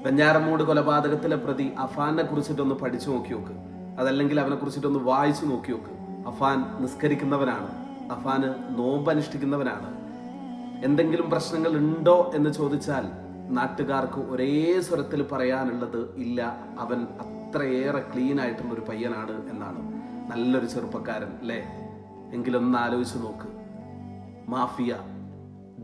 വെഞ്ഞാറമൂട് കൊലപാതകത്തിലെ പ്രതി അഫാനെ കുറിച്ചിട്ടൊന്ന് പഠിച്ചു നോക്കി നോക്ക്. അതല്ലെങ്കിൽ അവനെ കുറിച്ചിട്ടൊന്ന് വായിച്ചു നോക്കി നോക്ക്. അഫാൻ നിസ്കരിക്കുന്നവനാണ്, അഫാന് നോമ്പ് അനുഷ്ഠിക്കുന്നവനാണ്. എന്തെങ്കിലും പ്രശ്നങ്ങൾ ഉണ്ടോ എന്ന് ചോദിച്ചാൽ നാട്ടുകാർക്ക് ഒരേ സ്വരത്തിൽ പറയാനുള്ളത് ഇല്ല, അവൻ അത്രയേറെ ക്ലീൻ ആയിട്ടുള്ള ഒരു പയ്യനാണ് എന്നാണ്. നല്ലൊരു ചെറുപ്പക്കാരൻ അല്ലേ? എങ്കിലൊന്ന് ആലോചിച്ച് നോക്ക്. മാഫിയ,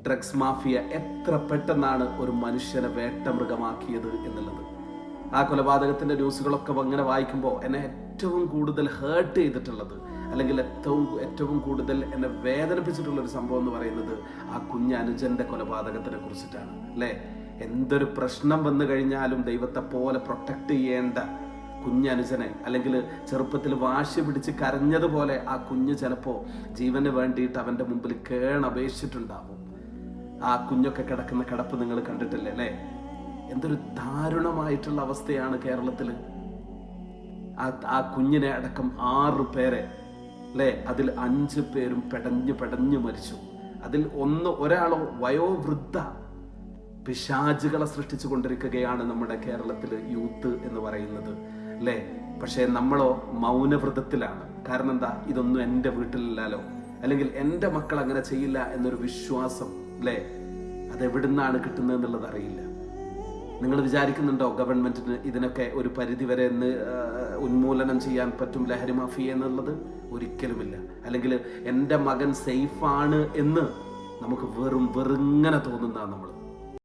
ഡ്രഗ്സ് മാഫിയ എത്ര പെട്ടെന്നാണ് ഒരു മനുഷ്യനെ വേട്ടമൃഗമാക്കിയത് എന്നുള്ളത്. ആ കൊലപാതകത്തിന്റെ ന്യൂസുകളൊക്കെ അങ്ങനെ വായിക്കുമ്പോൾ എന്നെ ഏറ്റവും കൂടുതൽ ഹേർട്ട് ചെയ്തിട്ടുള്ളത്, അല്ലെങ്കിൽ ഏറ്റവും കൂടുതൽ എന്നെ വേദനിപ്പിച്ചിട്ടുള്ള ഒരു സംഭവം എന്ന് പറയുന്നത് ആ കുഞ്ഞനുജന്റെ കൊലപാതകത്തിനെ കുറിച്ചിട്ടാണ് അല്ലേ? എന്തൊരു പ്രശ്നം വന്നു കഴിഞ്ഞാലും ദൈവത്തെ പോലെ പ്രൊട്ടക്ട് ചെയ്യേണ്ട കുഞ്ഞനുജനെ, അല്ലെങ്കിൽ ചെറുപ്പത്തിൽ വാശി പിടിച്ച് കരഞ്ഞതുപോലെ ആ കുഞ്ഞ് ചിലപ്പോൾ ജീവന് വേണ്ടിയിട്ട് അവൻ്റെ മുമ്പിൽ കേണപേക്ഷിച്ചിട്ടുണ്ടാവും. ആ കുഞ്ഞൊക്കെ കിടക്കുന്ന കിടപ്പ് നിങ്ങൾ കണ്ടിട്ടില്ലേ അല്ലേ? എന്തൊരു ദാരുണമായിട്ടുള്ള അവസ്ഥയാണ് കേരളത്തിൽ. ആ കുഞ്ഞിനെ അടക്കം 6 പേരെ അല്ലേ, അതിൽ 5 പേരും പെടഞ്ഞു മരിച്ചു. അതിൽ ഒരാളോ വയോവൃദ്ധ. പിശാചുകളെ സൃഷ്ടിച്ചു കൊണ്ടിരിക്കുകയാണ് നമ്മുടെ കേരളത്തിൽ യൂത്ത് എന്ന് പറയുന്നത് അല്ലേ? പക്ഷേ നമ്മളോ മൗനവ്രതത്തിലാണ്. കാരണം എന്താ? ഇതൊന്നും എൻ്റെ വീട്ടിലില്ലല്ലോ, അല്ലെങ്കിൽ എൻ്റെ മക്കൾ അങ്ങനെ ചെയ്യില്ല എന്നൊരു വിശ്വാസം അല്ലേ? അതെവിടുന്നാണ് കിട്ടുന്നത് എന്നുള്ളത് അറിയില്ല. നിങ്ങൾ വിചാരിക്കുന്നുണ്ടോ ഗവൺമെന്റിന് ഇതിനൊക്കെ ഒരു പരിധി വരെ ഉന്മൂലനം ചെയ്യാൻ പറ്റും ലഹരി മാഫിയ എന്നുള്ളത്? ഒരിക്കലുമില്ല. അല്ലെങ്കിൽ എൻ്റെ മകൻ സേഫാണ് എന്ന് നമുക്ക് വെറുങ്ങനെ തോന്നുന്നതാണ് നമ്മൾ.